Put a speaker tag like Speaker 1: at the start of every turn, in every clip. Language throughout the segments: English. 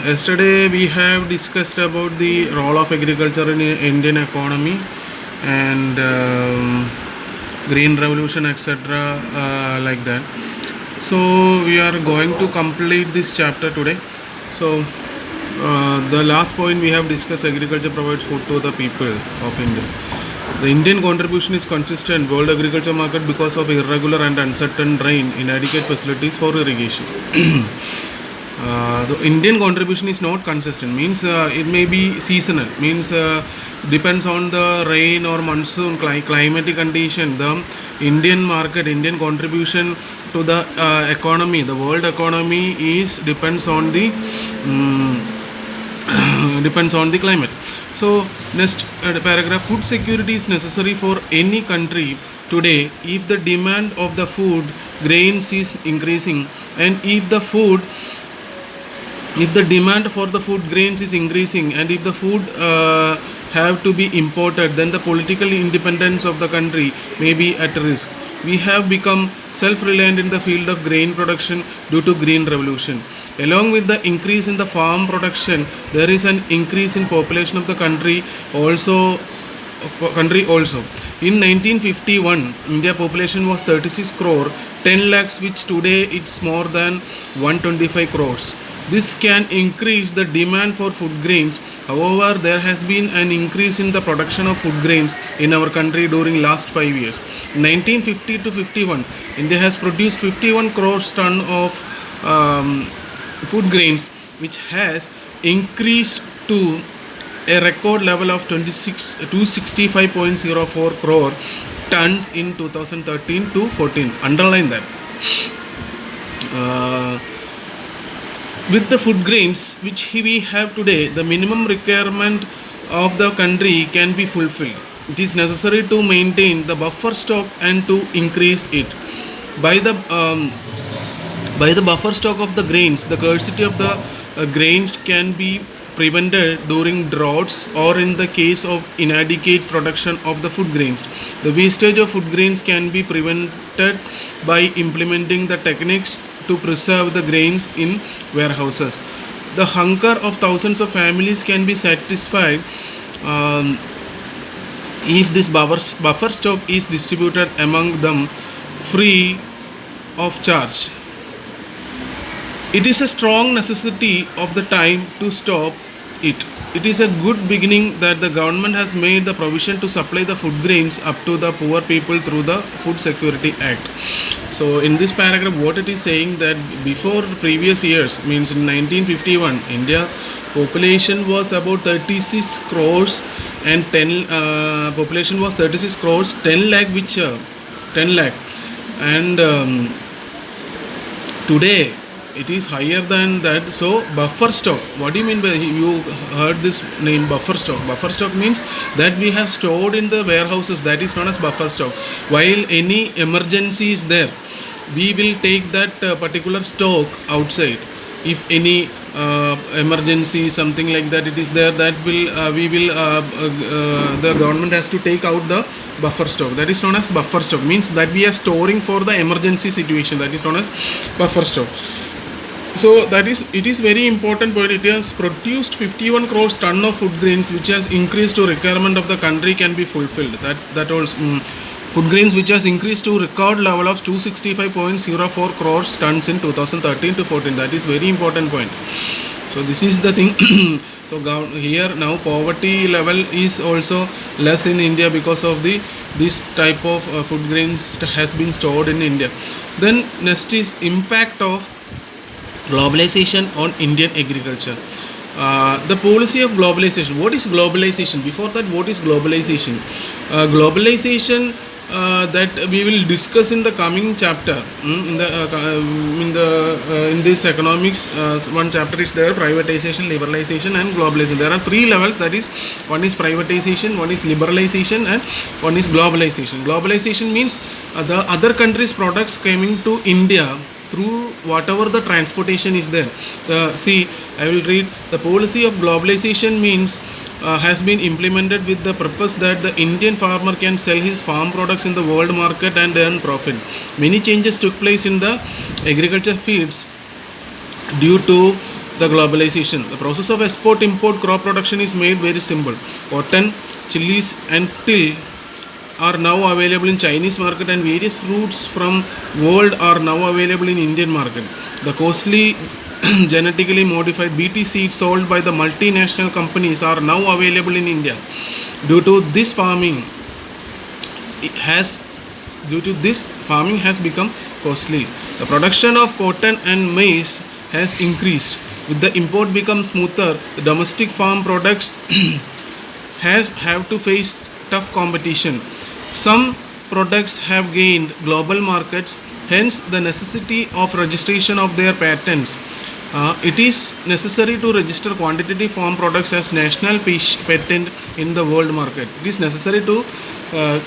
Speaker 1: Yesterday we have discussed about the role of agriculture in Indian economy and green revolution, etc. Like that. So we are going to complete this chapter today. So the last point we have discussed: agriculture provides food to the people of India. The Indian contribution is consistent world agriculture market because of irregular and uncertain rain, inadequate facilities for irrigation. The Indian contribution is not consistent, means it may be seasonal, means depends on the rain or monsoon climatic condition. The Indian market, Indian contribution to the economy, the world economy is depends on the depends on the climate. So next paragraph: food security is necessary for any country today if the demand of the food grains is increasing, and if the demand for the food grains is increasing, and if the food have to be imported, then the political independence of the country may be at risk. We have become self-reliant in the field of grain production due to green revolution. Along with the increase in the farm production, there is an increase in population of the country also. In 1951, India population was 36 crore 10 lakhs, which today it's more than 125 crores. This can increase the demand for food grains. However, there has been an increase in the production of food grains in our country during last 5 years. 1950 to 51, India has produced 51 crores ton of food grains, which has increased to a record level of 265.04 crore tons in 2013 to 14. Underline that. With the food grains which we have today, the minimum requirement of the country can be fulfilled. It is necessary to maintain the buffer stock and to increase it. By the buffer stock of the grains, the scarcity of the grains can be prevented during droughts or in the case of inadequate production of the food grains. The wastage of food grains can be prevented by implementing the techniques to preserve the grains in warehouses. The hunger of thousands of families can be satisfied if this buffer stock is distributed among them free of charge. It is a strong necessity of the time to stop it. It is a good beginning that the government has made the provision to supply the food grains up to the poor people through the Food Security Act. So in this paragraph, what it is saying that before previous years, means in 1951, India's population was about 36 crores and 10 population was 36 crores 10 lakh, which 10 lakh, and today it is higher than that. So buffer stock, what do you mean by, you heard this name buffer stock? Buffer stock means that we have stored in the warehouses, that is known as buffer stock. While any emergency is there, we will take that particular stock outside. If any emergency, something like that, it is there, that will the government has to take out the buffer stock. That is known as buffer stock, means that we are storing for the emergency situation. That is known as buffer stock. So it is very important point. It has produced 51 crores ton of food grains, which has increased to requirement of the country can be fulfilled. That also food grains which has increased to record level of 265.04 crores tons in 2013 to 14. That is very important point. So this is the thing. So here now poverty level is also less in India because of this type of food grains has been stored in India. Then next is impact of globalization on Indian agriculture. The policy of globalization. What is globalization? Before that, what is globalization? Globalization that we will discuss in the coming chapter. In this economics, one chapter is there: privatization, liberalization, and globalization. There are three levels. That is, one is privatization, one is liberalization, and one is globalization. Globalization means the other countries' products coming to India through whatever the transportation is there. See, I will read. The policy of globalization means has been implemented with the purpose that the Indian farmer can sell his farm products in the world market and earn profit. Many changes took place in the agriculture fields due to the globalization. The process of export-import crop production is made very simple. Cotton, chilies, and till are now available in Chinese market, and various fruits from world are now available in Indian market. The costly genetically modified BT seeds sold by the multinational companies are now available in India. Due to this farming has farming has become costly. The production of cotton and maize has increased. With the import become smoother, the domestic farm products have to face tough competition. Some products have gained global markets, hence the necessity of registration of their patents. It is necessary to register quantitative farm products as national patent in the world market. It is necessary to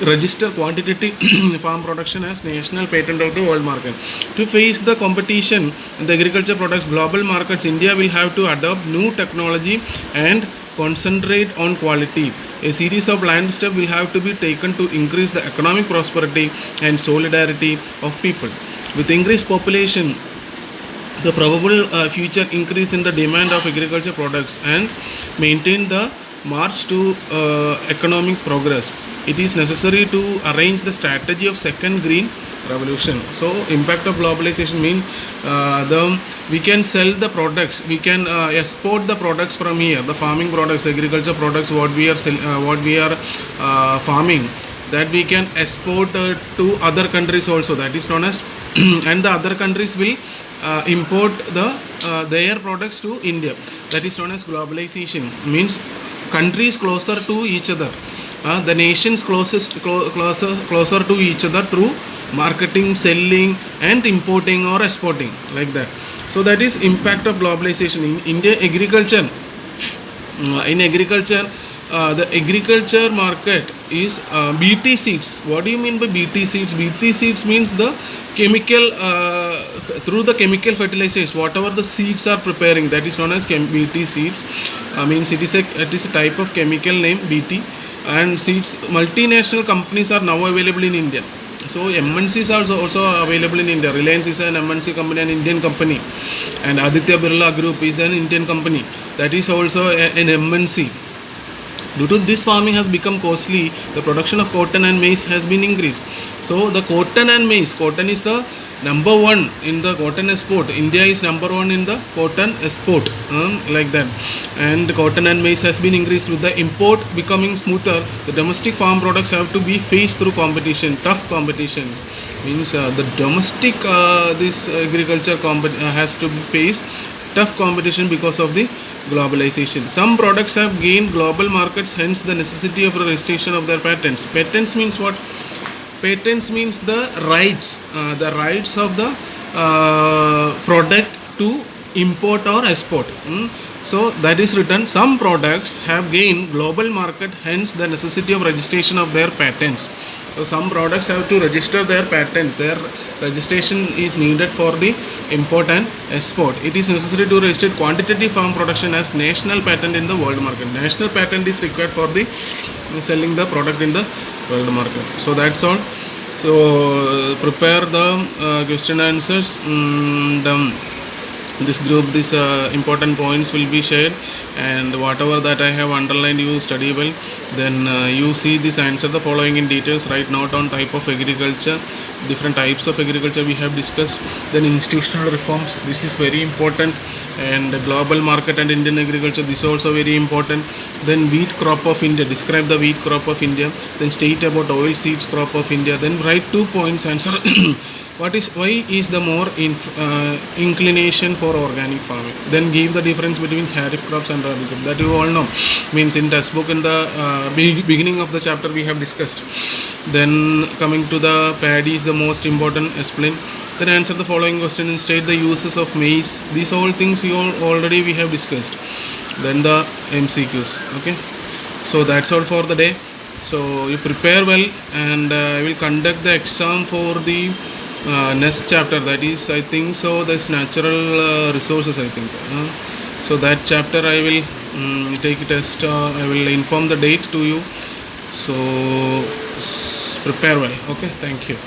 Speaker 1: register quantitative farm production as national patent of the world market. To face the competition in the agriculture products global markets, India will have to adopt new technology and concentrate on quality. A series of planned steps will have to be taken to increase the economic prosperity and solidarity of people. With increased population, the probable future increase in the demand of agriculture products, and maintain the march to economic progress, it is necessary to arrange the strategy of second green revolution. So impact of globalization means we can sell the products, we can export the products from here, the farming products, agriculture products, what we are farming, that we can export to other countries also, that is known as and the other countries will import their products to India, that is known as globalization. Means countries closer to each other, the nations closer to each other through marketing, selling and importing or exporting, like that. So that is impact of globalization in India agriculture. In agriculture, the agriculture market is BT seeds. What do you mean by BT seeds? BT seeds means the chemical through the chemical fertilizers, whatever the seeds are preparing, that is known as BT seeds. Means it is a type of chemical name BT, and seeds. Multinational companies are now available in India. So MNCs are also available in India. Reliance is an MNC company, an Indian company, and Aditya Birla Group is an Indian company, that is also an MNC. Due to this, farming has become costly. The production of cotton and maize has been increased. So the cotton and maize, cotton is the number one in the cotton export. India is number one in the cotton export, like that. And cotton and maize has been increased. With the import becoming smoother, the domestic farm products have to be faced through competition, tough competition. Means the domestic this agriculture has to be faced tough competition because of the globalization. Some products have gained global markets, hence the necessity of registration of their patents. Patents means what? Patents means the rights of the product to import or export. So that is written, some products have gained global market, hence the necessity of registration of their patents. So some products have to register their patents. Their registration is needed for the import and export. It is necessary to register quantitative farm production as national patent in the world market. National patent is required for the selling the product in the world market. So that's all. So prepare the question answers. This group, these important points will be shared, and whatever that I have underlined, you study well. Then you see this answer the following in details. Write note on type of agriculture, different types of agriculture we have discussed. Then institutional reforms, this is very important. And global market and Indian agriculture, this is also very important. Then wheat crop of India, describe the wheat crop of India. Then state about oil seeds crop of India. Then write 2 points answer. Why is the more inclination for organic farming? Then give the difference between kharif crops and rabi crops, that you all know. Means in textbook in the beginning of the chapter we have discussed. Then coming to the paddy is the most important, explain. Then answer the following question and state the uses of maize. These all things you already we have discussed. Then the MCQs. Okay, so that's all for the day. So you prepare well, and I will conduct the exam for the next chapter, that is I think so, that's natural resources, I think. So that chapter I will take a test. I will inform the date to you. So prepare well. Okay, thank you.